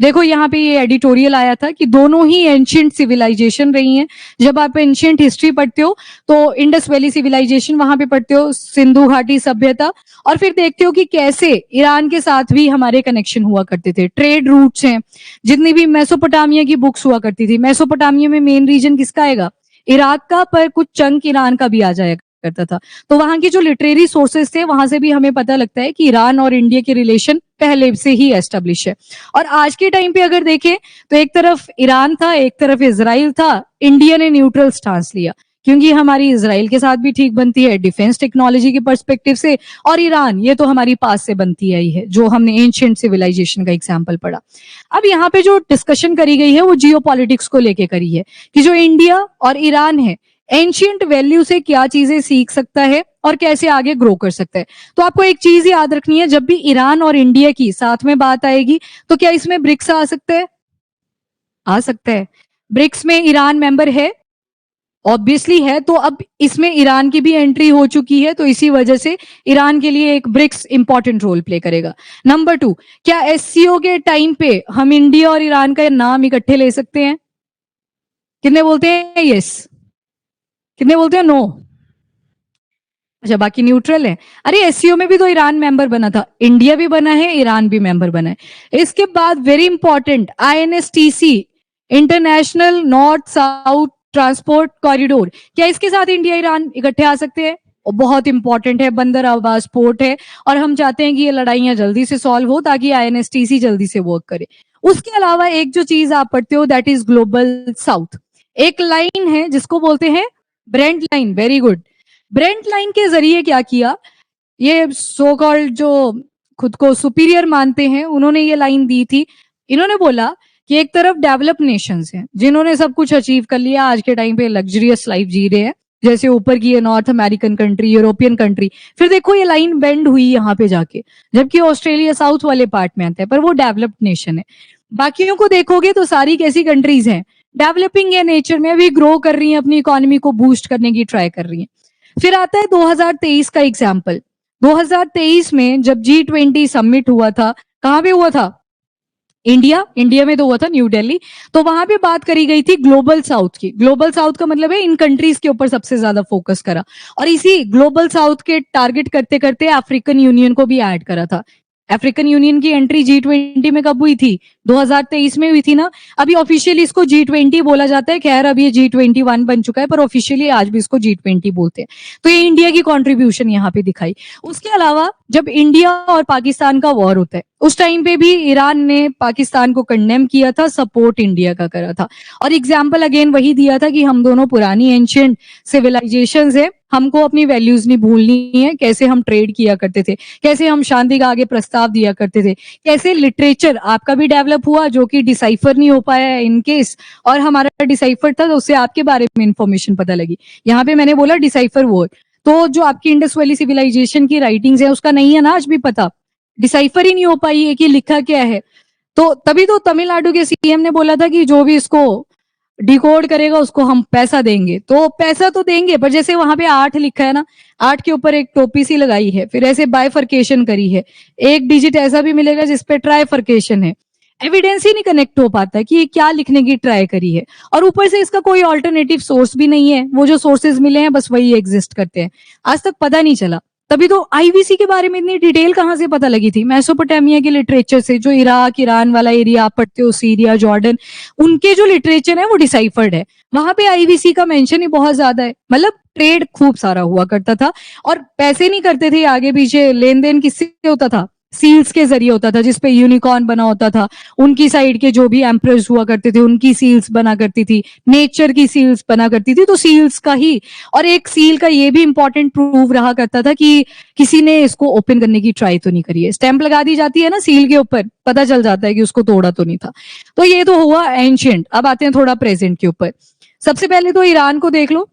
देखो यहाँ पे ये एडिटोरियल आया था कि दोनों ही एंशियंट सिविलाइजेशन रही हैं। जब आप एंशियंट हिस्ट्री पढ़ते हो तो इंडस वैली सिविलाइजेशन वहां पे पढ़ते हो, सिंधु घाटी सभ्यता, और फिर देखते हो कि कैसे ईरान के साथ भी हमारे कनेक्शन हुआ करते थे, ट्रेड रूट्स हैं। जितनी भी मेसोपोटामिया की बुक्स हुआ करती थी, मेसोपोटामिया में मेन रीजन किसका आएगा? इराक का, पर कुछ चंक ईरान का भी आ जाएगा करता था। तो वहां की जो लिटरेरी सोर्सेस थे वहां से भी हमें पता लगता है कि ईरान और इंडिया के रिलेशन पहले से ही एस्टेब्लिश है। और आज के टाइम पे अगर देखें तो एक तरफ ईरान था, एक तरफ इजराइल था। इंडिया ने न्यूट्रल स्टांस लिया क्योंकि हमारी इजराइल के साथ भी ठीक बनती है डिफेंस टेक्नोलॉजी के पर्सपेक्टिव से, और ईरान ये तो हमारी पास से बनती आई है, जो हमने एंशिएंट सिविलाइजेशन का एग्जाम्पल पढ़ा। अब यहाँ पे जो डिस्कशन करी गई है वो जियो पॉलिटिक्स को लेके करी है कि जो इंडिया और ईरान है एंशियंट वैल्यू से क्या चीजें सीख सकता है और कैसे आगे ग्रो कर सकता है। तो आपको एक चीज याद रखनी है, जब भी ईरान और इंडिया की साथ में बात आएगी तो क्या इसमें ब्रिक्स आ सकता है? आ सकता है। ब्रिक्स में ईरान मेंबर है, ऑब्वियसली है। तो अब इसमें ईरान की भी एंट्री हो चुकी है, तो इसी वजह से ईरान के लिए एक ब्रिक्स इंपॉर्टेंट रोल प्ले करेगा। नंबर 2, क्या एससीओ के टाइम पे हम इंडिया और ईरान का नाम इकट्ठे ले सकते हैं? कितने बोलते हैं यस, कितने बोलते हैं नो? अच्छा, बाकी न्यूट्रल है। अरे एससीओ में भी तो ईरान मेंबर बना था, इंडिया भी बना है, ईरान भी मेंबर बना है। इसके बाद very important INSTC, international north south transport corridor, क्या इसके साथ इंडिया ईरान इकट्ठे आ सकते हैं? और बहुत इंपॉर्टेंट है, बंदर अब्बास पोर्ट है, और हम चाहते हैं कि ये लड़ाइयां जल्दी से सॉल्व हो ताकि आईएनएसटीसी जल्दी से वर्क करे। उसके अलावा एक जो चीज आप पढ़ते हो दैट इज ग्लोबल साउथ। एक लाइन है जिसको बोलते हैं Brent line, very good. Brent line के जरिए क्या किया, ये सो कॉल्ड जो खुद को सुपीरियर मानते हैं उन्होंने ये लाइन दी थी। इन्होंने बोला कि एक तरफ डेवलप नेशंस हैं जिन्होंने सब कुछ अचीव कर लिया, आज के टाइम पे लग्जरियस लाइफ जी रहे हैं, जैसे ऊपर की ये north American country, European country. फिर देखो ये लाइन बेंड हुई यहाँ पे जाके, जबकि ऑस्ट्रेलिया साउथ वाले पार्ट में आता है, पर वो डेवलप्ड नेशन है। बाकियों को देखोगे तो सारी कैसी कंट्रीज हैं, डेवलपिंग है नेचर में, अभी ग्रो कर रही हैं, अपनी इकोनॉमी को बूस्ट करने की ट्राई कर रही हैं। फिर आता है 2023 का एग्जाम्पल। 2023 में जब G20 समिट हुआ था, कहां पे हुआ था? इंडिया में तो हुआ था, न्यू दिल्ली। तो वहां पे बात करी गई थी ग्लोबल साउथ की। ग्लोबल साउथ का मतलब है इन कंट्रीज के ऊपर सबसे ज्यादा फोकस करा, और इसी ग्लोबल साउथ के टारगेट करते करते अफ्रीकन यूनियन को भी ऐड करा था। अफ्रीकन यूनियन की एंट्री G20 में कब हुई थी? 2023 में हुई थी ना। अभी ऑफिशियली इसको G20 बोला जाता है, खैर अभी ये G21 बन चुका है, पर ऑफिशियली आज भी इसको G20 बोलते हैं। तो ये इंडिया की कॉन्ट्रीब्यूशन यहाँ पे दिखाई। उसके अलावा जब इंडिया और पाकिस्तान का वॉर होता है उस टाइम पे भी ईरान ने पाकिस्तान को कंडेम किया था, सपोर्ट इंडिया का करा था, और एग्जाम्पल अगेन वही दिया था कि हम दोनों पुरानी एंशियंट सिविलाइजेशंस है, हमको अपनी वैल्यूज नहीं भूलनी है, कैसे हम ट्रेड किया करते थे, कैसे हम शांति का आगे प्रस्ताव दिया करते थे, कैसे लिटरेचर आपका भी डेवलप हुआ जो कि डिसाइफर नहीं हो पाया इन केस, और हमारा डिसाइफर था तो उससे आपके बारे में इंफॉर्मेशन पता लगी। यहाँ पे मैंने बोला डिसाइफर वर्ड, तो जो आपकी इंडस वैली सिविलाइजेशन की राइटिंग्स है उसका नहीं है ना आज भी पता, डिसाइफर ही नहीं हो पाई है कि लिखा क्या है। तो तभी तो तमिलनाडु के सीएम ने बोला था कि जो भी इसको डिकोड करेगा उसको हम पैसा देंगे। तो पैसा तो देंगे, पर जैसे वहां पे 8 लिखा है ना, 8 के ऊपर एक टोपी सी लगाई है, फिर ऐसे बाइफर्केशन करी है, एक डिजिट ऐसा भी मिलेगा जिसपे ट्राइफर्केशन है, एविडेंस ही नहीं कनेक्ट हो पाता है कि ये क्या लिखने की ट्राई करी है। और ऊपर से इसका कोई ऑल्टरनेटिव सोर्स भी नहीं है, वो जो सोर्सेज मिले हैं बस वही एग्जिस्ट करते हैं, आज तक पता नहीं चला। तभी तो आईवीसी के बारे में इतनी डिटेल कहां से पता लगी थी? मेसोपोटामिया के लिटरेचर से, जो इराक ईरान वाला एरिया आप पढ़ते हो, सीरिया जॉर्डन, उनके जो लिटरेचर है वो डिसाइफर्ड है, वहां पे आईवीसी का मेंशन ही बहुत ज्यादा है। मतलब ट्रेड खूब सारा हुआ करता था, और पैसे नहीं करते थे आगे पीछे, लेन देन किससे होता था? सील्स के जरिए होता था, जिसपे यूनिकॉर्न बना होता था, उनकी साइड के जो भी एम्प्रेस हुआ करते थे उनकी सील्स बना करती थी, नेचर की सील्स बना करती थी, तो सील्स का ही। और एक सील का ये भी इंपॉर्टेंट प्रूव रहा करता था कि किसी ने इसको ओपन करने की ट्राई तो नहीं करी है। स्टैंप लगा दी जाती है ना सील के ऊपर, पता चल जाता है कि उसको तोड़ा तो नहीं था। तो ये तो हुआ एंशियंट। अब आते हैं थोड़ा प्रेजेंट के ऊपर। सबसे पहले तो ईरान को देख लो,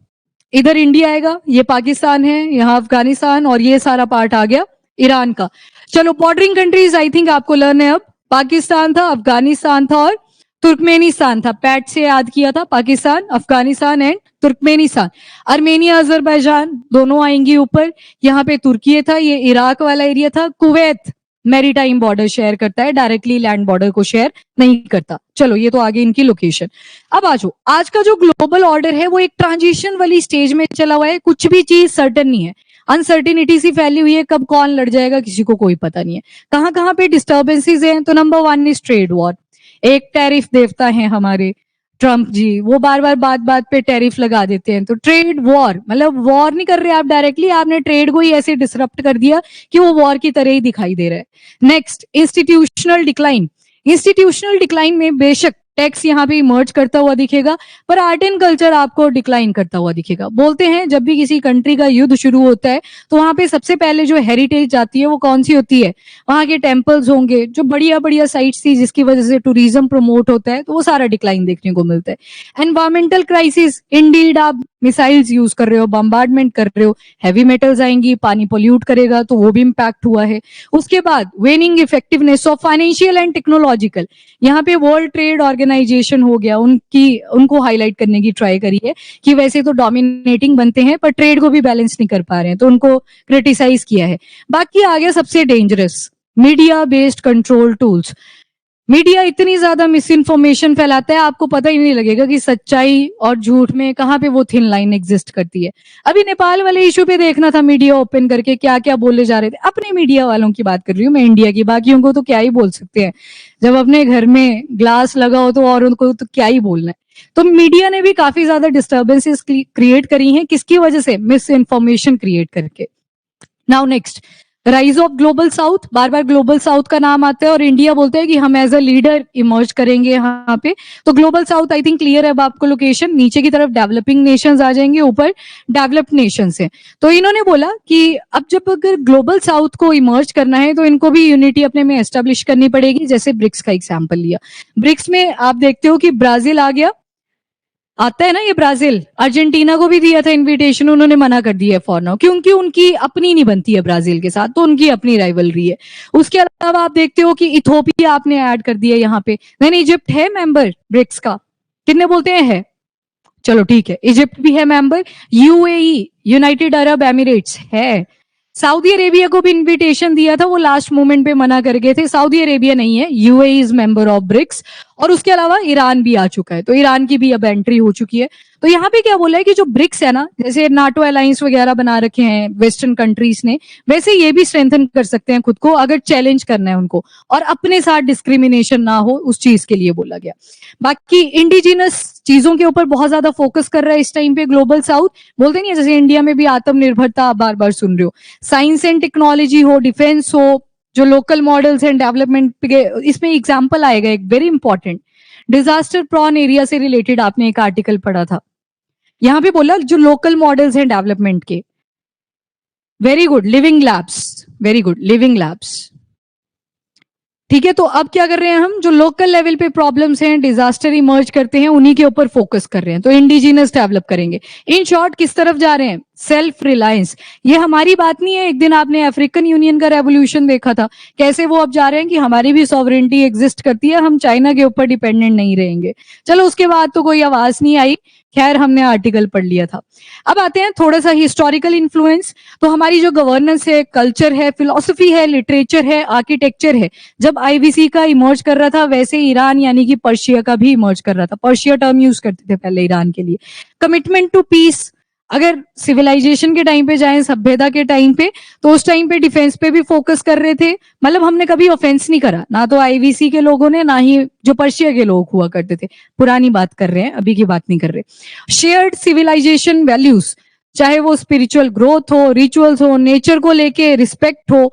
इधर इंडिया आएगा, ये पाकिस्तान है, यहाँ अफगानिस्तान, और ये सारा पार्ट आ गया ईरान का। चलो बॉर्डरिंग कंट्रीज आई थिंक आपको लर्न है अब। पाकिस्तान था, अफगानिस्तान था, और तुर्कमेनिस्तान था। पैट से याद किया था, Pakistan, Afghanistan and Turkmenistan. Armenia Azerbaijan दोनों आएंगी ऊपर। यहाँ पे तुर्की था, ये इराक वाला एरिया था, कुवैत मैरीटाइम बॉर्डर शेयर करता है, डायरेक्टली लैंड बॉर्डर को शेयर नहीं करता। चलो ये तो आगे इनकी लोकेशन। अब आ जाओ, आज का जो ग्लोबल ऑर्डर है वो एक ट्रांजिशन वाली स्टेज में चला हुआ है, कुछ भी चीज सर्टन नहीं है, अनसर्टिनिटी सी फैली हुई है, कब कौन लड़ जाएगा किसी को कोई पता नहीं है। कहाँ कहाँ पे डिस्टर्बेंसेस हैं, तो नंबर 1 इज ट्रेड वॉर। एक टैरिफ देवता है हमारे ट्रम्प जी, वो बार बार बात बात पे टैरिफ लगा देते हैं। तो ट्रेड वॉर मतलब वॉर नहीं कर रहे आप डायरेक्टली, आपने ट्रेड को ही ऐसे डिसरप्ट कर दिया कि वो वॉर की तरह ही दिखाई दे रहा है। Next, institutional decline. Institutional decline में बेशक टैक्स यहाँ पे इमर्ज करता हुआ दिखेगा, पर आर्ट एंड कल्चर आपको डिक्लाइन करता हुआ दिखेगा। बोलते हैं जब भी किसी कंट्री का युद्ध शुरू होता है तो वहां पे सबसे पहले जो हेरिटेज आती है वो कौन सी होती है, वहां के टेम्पल्स होंगे, जो बढ़िया बढ़िया साइट्स थी जिसकी वजह से टूरिज्म प्रमोट होता है, तो वो सारा डिक्लाइन देखने को मिलता है। एनवायरमेंटल क्राइसिस, इंडीड आप मिसाइल्स यूज कर रहे हो, बम्बार्डमेंट कर रहे हो, हैवी मेटल्स आएंगी, पानी पोल्यूट करेगा, तो वो भी इम्पैक्ट हुआ है। उसके बाद waning effectiveness of financial and technological, यहाँ पे वर्ल्ड ट्रेड ऑर्गेनाइजेशन हो गया, उनको हाईलाइट करने की ट्राई करी है कि वैसे तो डोमिनेटिंग बनते हैं पर ट्रेड को भी बैलेंस नहीं कर पा रहे हैं, तो उनको क्रिटिसाइज किया है। बाकी आ गया सबसे dangerous, media based control tools. Media इतनी ज्यादा मिस इन्फॉर्मेशन फैलाता है, आपको पता ही नहीं लगेगा कि सच्चाई और झूठ में कहाँ पे वो थिन लाइन एग्जिस्ट करती है। अभी नेपाल वाले इशू पे देखना था मीडिया ओपन करके क्या क्या बोले जा रहे थे, अपने मीडिया वालों की बात कर रही हूँ मैं, इंडिया की, बाकियों को तो क्या ही बोल सकते हैं, जब अपने घर में ग्लास लगा हो तो और उनको तो क्या ही बोलना है। तो मीडिया ने भी काफी ज्यादा डिस्टर्बेंसेस क्रिएट करी हैं, किसकी वजह से, मिस इन्फॉर्मेशन क्रिएट करके। Now next, rise of global south. Bar bar global south का नाम आता है और इंडिया बोलता है कि हम एज अ लीडर इमर्ज करेंगे यहाँ पे। तो global south I think clear है अब आपको लोकेशन, नीचे की तरफ डेवलपिंग नेशंस आ जाएंगे, ऊपर डेवलप्ड नेशंस है। तो इन्होंने बोला कि अब जब अगर ग्लोबल साउथ को इमर्ज करना है तो इनको भी यूनिटी अपने में एस्टेब्लिश करनी पड़ेगी। जैसे ब्रिक्स का एग्जाम्पल लिया, ब्रिक्स में आप देखते हो कि ब्राजील आ गया, आता है ना ये ब्राजील, अर्जेंटीना को भी दिया था इनविटेशन, उन्होंने मना कर दिया फॉर नाउ, क्योंकि उनकी अपनी नहीं बनती है ब्राजील के साथ, तो उनकी अपनी राइवलरी है। उसके अलावा आप देखते हो कि इथोपिया आपने ऐड कर दिया यहाँ पे, देन इजिप्ट है मेंबर ब्रिक्स का, कितने बोलते हैं है, चलो ठीक है, इजिप्ट भी है member, UAE United Arab Emirates है, सऊदी अरेबिया को भी इनविटेशन दिया था, वो लास्ट मोमेंट पे मना कर गए थे, सऊदी अरेबिया नहीं है, UAE is member of BRICS. और उसके अलावा ईरान भी आ चुका है, तो ईरान की भी अब एंट्री हो चुकी है। तो यहाँ पे क्या बोला है कि जो ब्रिक्स है ना, जैसे नाटो अलायंस वगैरह बना रखे हैं वेस्टर्न कंट्रीज ने, वैसे ये भी स्ट्रेंथन कर सकते हैं खुद को अगर चैलेंज करना है उनको, और अपने साथ डिस्क्रिमिनेशन ना हो, उस चीज के लिए बोला गया। बाकी इंडिजिनस चीजों के ऊपर बहुत ज्यादा फोकस कर रहा है इस टाइम पे ग्लोबल साउथ, बोलते नहीं है जैसे इंडिया में भी आत्मनिर्भरता आप बार बार सुन रहे हो, साइंस एंड टेक्नोलॉजी हो, डिफेंस हो, जो लोकल मॉडल्स एंड डेवलपमेंट के, इसमें एग्जांपल आएगा एक very important, disaster prone area से रिलेटेड आपने एक आर्टिकल पढ़ा था, यहां पे बोला जो लोकल मॉडल्स हैं डेवलपमेंट के, very good, living labs, very good, living labs, ठीक है। तो अब क्या कर रहे हैं हम, जो लोकल लेवल पे प्रॉब्लम्स हैं, डिजास्टर इमर्ज करते हैं, उन्हीं के ऊपर फोकस कर रहे हैं, तो इंडिजिनस डेवलप करेंगे। इन शॉर्ट किस तरफ जा रहे हैं, सेल्फ रिलायंस। ये हमारी बात नहीं है, एक दिन आपने अफ्रीकन यूनियन का रेवोल्यूशन देखा था, कैसे वो अब जा रहे हैं कि हमारी भी सॉवरेनिटी एग्जिस्ट करती है, हम चाइना के ऊपर डिपेंडेंट नहीं रहेंगे। चलो उसके बाद तो कोई आवाज नहीं आई, खैर हमने आर्टिकल पढ़ लिया था। अब आते हैं थोड़ा सा हिस्टोरिकल इन्फ्लुएंस। तो हमारी जो गवर्नेंस है, कल्चर है, फिलोसफी है, लिटरेचर है, आर्किटेक्चर है, जब आईवीसी का इमर्ज कर रहा था वैसे ईरान यानी कि पर्शिया का भी इमर्ज कर रहा था, पर्शिया टर्म यूज करते थे पहले ईरान के लिए। कमिटमेंट टू पीस, अगर सिविलाइजेशन के टाइम पे जाएं, सभ्यता के टाइम पे, तो उस टाइम पे डिफेंस पे भी फोकस कर रहे थे, मतलब हमने कभी ऑफेंस नहीं करा, ना तो आईवीसी के लोगों ने, ना ही जो पर्शिया के लोग हुआ करते थे, पुरानी बात कर रहे हैं, अभी की बात नहीं कर रहे। शेयर्ड सिविलाइजेशन वैल्यूज, चाहे वो स्पिरिचुअल ग्रोथ हो, रिचुअल्स हो, नेचर को लेके रिस्पेक्ट हो,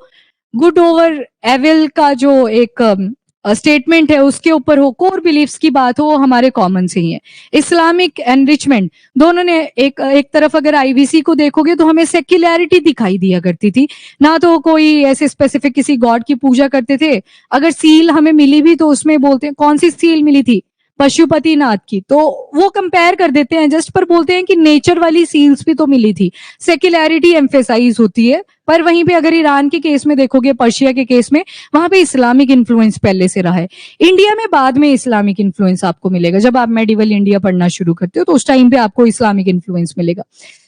गुड ओवर एविल का जो एक स्टेटमेंट है उसके ऊपर हो, कोर बिलीफ्स की बात हो, हमारे कॉमन से ही है। इस्लामिक एनरिचमेंट, दोनों ने एक तरफ अगर आईवीसी को देखोगे तो हमें सेक्युलैरिटी दिखाई दिया करती थी, ना तो कोई ऐसे स्पेसिफिक किसी गॉड की पूजा करते थे। अगर सील हमें मिली भी तो उसमें बोलते हैं, कौन सी सील मिली थी, पशुपतिनाथ की, तो वो कंपेयर कर देते हैं जस्ट, पर बोलते हैं कि नेचर वाली सील्स भी तो मिली थी, सेक्युलैरिटी एम्फेसाइज होती है। पर वहीं पे अगर ईरान के केस में देखोगे, पर्शिया के केस में, वहां पे इस्लामिक इन्फ्लुएंस पहले से रहा है। इंडिया में बाद में इस्लामिक इन्फ्लुएंस आपको मिलेगा, जब आप मेडिवल इंडिया पढ़ना शुरू करते हो तो उस टाइम पे आपको इस्लामिक इन्फ्लुएंस मिलेगा।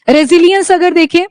रेजिलियंस अगर देखें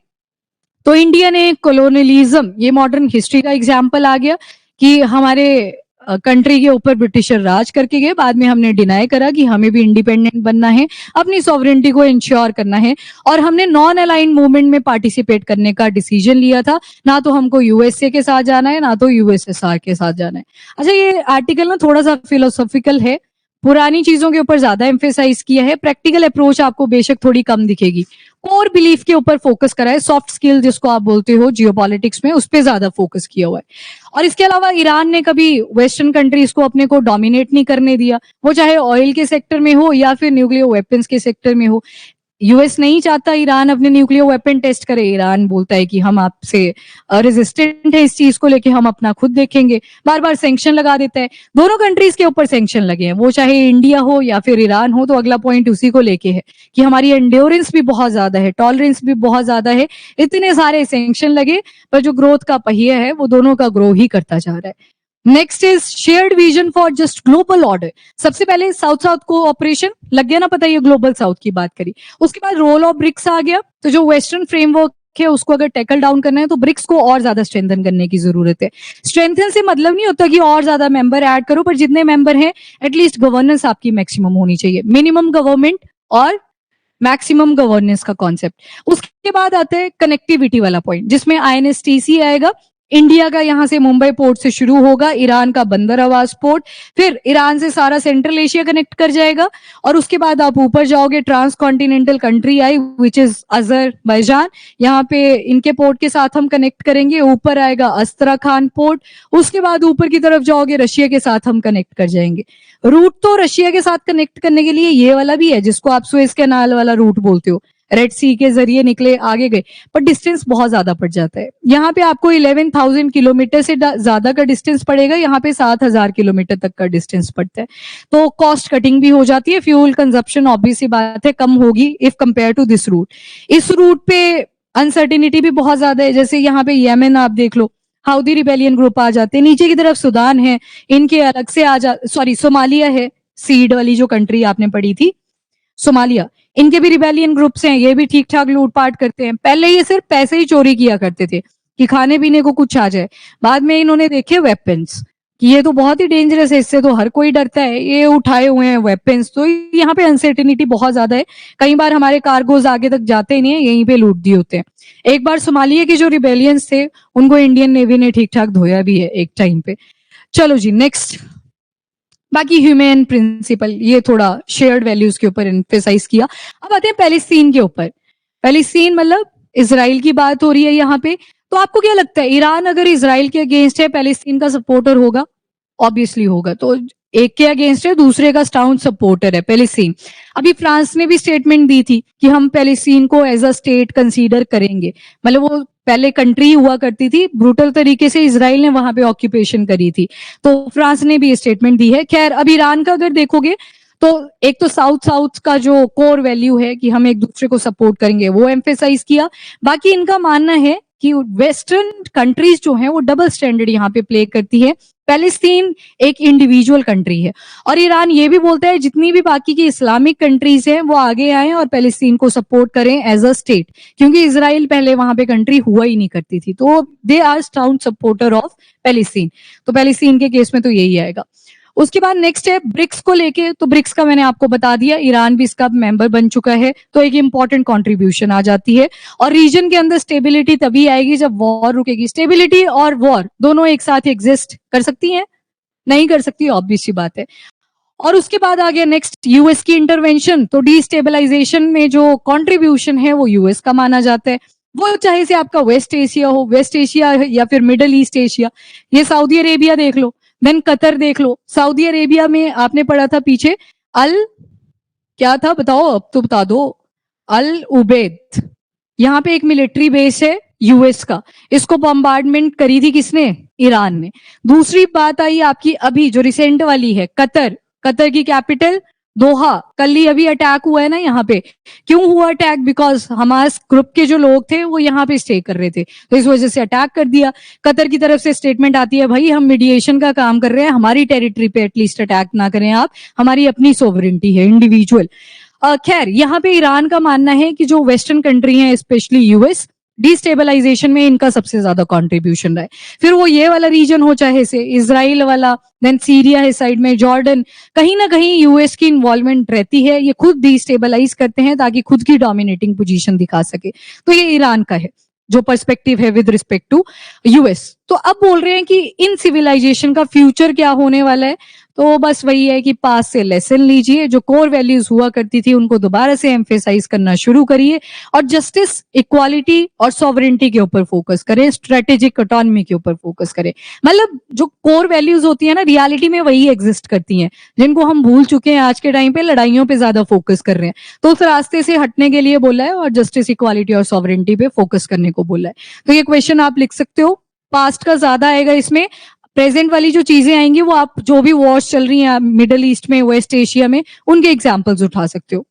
तो इंडिया ने कोलोनियलिज्म, ये मॉडर्न हिस्ट्री का एग्जाम्पल आ गया कि हमारे कंट्री के ऊपर ब्रिटिशर राज करके गए, बाद में हमने डिनाई करा कि हमें भी इंडिपेंडेंट बनना है, अपनी सॉवरेनिटी को इंश्योर करना है, और हमने नॉन अलाइंड मूवमेंट में पार्टिसिपेट करने का डिसीजन लिया था। ना तो हमको यूएसए के साथ जाना है, ना तो यूएसएसआर के साथ जाना है। अच्छा, ये आर्टिकल ना थोड़ा सा फिलोसॉफिकल है, पुरानी चीजों के ऊपर ज्यादा एम्फेसाइज किया है, प्रैक्टिकल अप्रोच आपको बेशक थोड़ी कम दिखेगी। कोर बिलीफ के ऊपर फोकस करा है, सॉफ्ट स्किल जिसको आप बोलते हो जियोपॉलिटिक्स में, उस पर ज्यादा फोकस किया हुआ है। और इसके अलावा ईरान ने कभी वेस्टर्न कंट्रीज को अपने को डोमिनेट नहीं करने दिया, वो चाहे ऑयल के सेक्टर में हो या फिर न्यूक्लियर वेपन्स के सेक्टर में हो। यूएस नहीं चाहता ईरान अपने न्यूक्लियर वेपन टेस्ट करे, ईरान बोलता है कि हम आपसे रेजिस्टेंट है इस चीज को लेके, हम अपना खुद देखेंगे, बार बार सैंक्शन लगा देता है। दोनों कंट्रीज के ऊपर सैंक्शन लगे हैं, वो चाहे इंडिया हो या फिर ईरान हो, तो अगला पॉइंट उसी को लेके है कि हमारी एंड्योरेंस भी बहुत ज्यादा है, टॉलरेंस भी बहुत ज्यादा है, इतने सारे सैंक्शन लगे, पर जो ग्रोथ का पहिया है वो दोनों का ग्रो ही करता जा रहा है। Next is shared vision for just global order. सबसे पहले साउथ साउथ कोऑपरेशन लग गया ना पता, ये ग्लोबल साउथ की बात करी। उसके बाद रोल ऑफ ब्रिक्स आ गया, तो जो वेस्टर्न फ्रेमवर्क है उसको अगर टैकल डाउन करना है तो ब्रिक्स को और ज्यादा स्ट्रेंथन करने की जरूरत है। स्ट्रेंथन से मतलब नहीं होता कि और ज्यादा मेंबर ऐड करो, पर जितने मेंबर हैं एटलीस्ट गवर्नेंस आपकी मैक्सिमम होनी चाहिए, मिनिमम गवर्नमेंट और मैक्सिमम गवर्नेंस का कॉन्सेप्ट। उसके बाद आता है कनेक्टिविटी वाला पॉइंट, जिसमें आईएनएसटीसी आएगा। इंडिया का यहां से मुंबई पोर्ट से शुरू होगा, ईरान का बंदर अब्बास पोर्ट, फिर ईरान से सारा सेंट्रल एशिया कनेक्ट कर जाएगा, और उसके बाद आप ऊपर जाओगे, transcontinental country I which is Azerbaijan, यहाँ पे इनके पोर्ट के साथ हम कनेक्ट करेंगे। ऊपर आएगा अस्त्रखान पोर्ट, उसके बाद ऊपर की तरफ जाओगे रशिया के साथ हम कनेक्ट कर जाएंगे। रूट तो रशिया के साथ कनेक्ट करने के लिए ये वाला भी है, जिसको आप सुएज कैनाल वाला रूट बोलते हो, रेड सी के जरिए निकले आगे गए, पर डिस्टेंस बहुत ज्यादा पड़ जाता है। यहाँ पे आपको 11,000 किलोमीटर से ज्यादा का डिस्टेंस पड़ेगा, यहाँ पे 7,000 किलोमीटर तक का डिस्टेंस पड़ता है, तो कॉस्ट कटिंग भी हो जाती है, फ्यूल कंजप्शन ऑब्वियसली बात है कम होगी if compare to this route. इस रूट पे अनसर्टिनिटी भी बहुत ज्यादा है, जैसे यहाँ पे येमेन आप देख लो, हाउदी रिबेलियन ग्रुप आ जाते हैं, नीचे की तरफ सूडान है, इनके अलग से सोमालिया है, सीड वाली जो कंट्री आपने पढ़ी थी सोमालिया, इनके भी रिबेलियन ग्रुप्स हैं, ये भी ठीक ठाक लूटपाट करते हैं। पहले ये सिर्फ पैसे ही चोरी किया करते थे कि खाने पीने को कुछ आ जाए, बाद में इन्होंने देखे वेपन्स कि ये तो बहुत ही डेंजरस है, इससे तो हर कोई डरता है, ये उठाए हुए हैं वेपन्स। तो यहाँ पे अनसर्टेनिटी बहुत ज्यादा है, कई बार हमारे कार्गोज आगे तक जाते ही नहीं है, यहीं पे लूट दिए होते हैं। एक बार सोमालिया के जो रिबेलियंस थे उनको इंडियन नेवी ने ठीक ठाक धोया भी है एक टाइम पे। चलो जी नेक्स्ट, बाकी ह्यूमन प्रिंसिपल ये थोड़ा शेयर्ड वैल्यूज के ऊपर एम्फेसाइज किया। अब आते हैं पैलेस्तीन के ऊपर। पैलेस्तीन मतलब इसराइल की बात हो रही है यहाँ पे, तो आपको क्या लगता है ईरान अगर इसराइल के अगेंस्ट है पैलेस्तीन का सपोर्टर होगा? ऑब्वियसली होगा। तो एक के अगेंस्ट है, दूसरे का स्टाउंड सपोर्टर है पैलेस्तीन। अभी फ्रांस ने भी स्टेटमेंट दी थी कि हम पैलेस्तीन को एज अ स्टेट कंसीडर करेंगे, मतलब वो पहले कंट्री हुआ करती थी, ब्रूटल तरीके से इसराइल ने वहां पे ऑक्यूपेशन करी थी, तो फ्रांस ने भी स्टेटमेंट दी है। खैर अब ईरान का अगर देखोगे तो एक तो साउथ साउथ का जो कोर वैल्यू है कि हम एक दूसरे को सपोर्ट करेंगे वो एम्फेसाइज किया। बाकी इनका मानना है कि वेस्टर्न कंट्रीज जो हैं वो डबल स्टैंडर्ड यहाँ पे प्ले करती है, पैलेस्तीन एक इंडिविजुअल कंट्री है। और ईरान ये भी बोलता है जितनी भी बाकी की इस्लामिक कंट्रीज हैं वो आगे आए और पैलेस्तीन को सपोर्ट करें एज अ स्टेट, क्योंकि इसराइल पहले वहां पे कंट्री हुआ ही नहीं करती थी, तो they are staunch supporter of Palestine. तो पैलेस्तीन के केस में तो यही आएगा। उसके बाद नेक्स्ट है ब्रिक्स को लेके, तो ब्रिक्स का मैंने आपको बता दिया, ईरान भी इसका मेंबर बन चुका है, तो एक इंपॉर्टेंट कंट्रीब्यूशन आ जाती है। और रीजन के अंदर स्टेबिलिटी तभी आएगी जब वॉर रुकेगी। स्टेबिलिटी और वॉर दोनों एक साथ एग्जिस्ट कर सकती हैं? नहीं कर सकती, ऑब्वियस सी बात है। और उसके बाद आ गया नेक्स्ट यूएस की इंटरवेंशन, तो डिस्टेबलाइजेशन में जो कंट्रीब्यूशन है वो यूएस का माना जाता है, वो चाहे से आपका वेस्ट एशिया हो, वेस्ट एशिया या फिर मिडल ईस्ट एशिया। ये सऊदी अरेबिया देख लो, देन कतर देख लो। सऊदी अरेबिया में आपने पढ़ा था पीछे अल क्या था, बताओ अब तो बता दो, अल उबैद, यहाँ पे एक मिलिट्री बेस है यूएस का, इसको बम्बार्डमेंट करी थी किसने? ईरान ने। दूसरी बात आई आपकी अभी जो रिसेंट वाली है, कतर, कतर की कैपिटल दोहा, कल ही अभी अटैक हुआ है ना यहाँ पे। क्यों हुआ अटैक? बिकॉज हमास ग्रुप के जो लोग थे वो यहाँ पे स्टे कर रहे थे, तो इस वजह से अटैक कर दिया। कतर की तरफ से स्टेटमेंट आती है, भाई हम मीडिएशन का काम कर रहे हैं, हमारी टेरिटरी पे एटलीस्ट अटैक ना करें आप, हमारी अपनी सोवरेनिटी है इंडिविजुअल। खैर यहाँ पे ईरान का मानना है कि जो वेस्टर्न कंट्री है स्पेशली यूएस, डिस्टेबलाइजेशन में इनका सबसे ज्यादा कंट्रीब्यूशन रहा है। फिर वो ये वाला रीजन हो, चाहे से इसराइल वाला, देन सीरिया है साइड में, जॉर्डन, कहीं ना कहीं यूएस की इन्वॉल्वमेंट रहती है। ये खुद डिस्टेबलाइज करते हैं ताकि खुद की डोमिनेटिंग पोजीशन दिखा सके। तो ये ईरान का है जो पर्सपेक्टिव है विद रिस्पेक्ट टू यूएस। तो अब बोल रहे हैं कि इन सिविलाइजेशन का फ्यूचर क्या होने वाला है। तो बस वही है कि पास से लेसन लीजिए, जो कोर वैल्यूज हुआ करती थी उनको दोबारा से एम्फेसाइज करना शुरू करिए, और जस्टिस, इक्वालिटी और सॉवरेंटी के ऊपर फोकस करें, स्ट्रेटेजिक ऑटोनॉमी के ऊपर फोकस करें। मतलब जो कोर वैल्यूज होती है ना, रियलिटी में वही एग्जिस्ट करती हैं, जिनको हम भूल चुके हैं आज के टाइम पे, लड़ाइयों पे ज्यादा फोकस कर रहे हैं। तो उस रास्ते से हटने के लिए बोला है और जस्टिस, इक्वालिटी और सॉवरेंटी पे फोकस करने को बोला है। तो ये क्वेश्चन आप लिख सकते हो। पास्ट का ज्यादा आएगा इसमें, प्रेजेंट वाली जो चीजें आएंगी वो आप जो भी वॉर्स चल रही हैं मिडिल ईस्ट में, वेस्ट एशिया में, उनके एग्जांपल्स उठा सकते हो।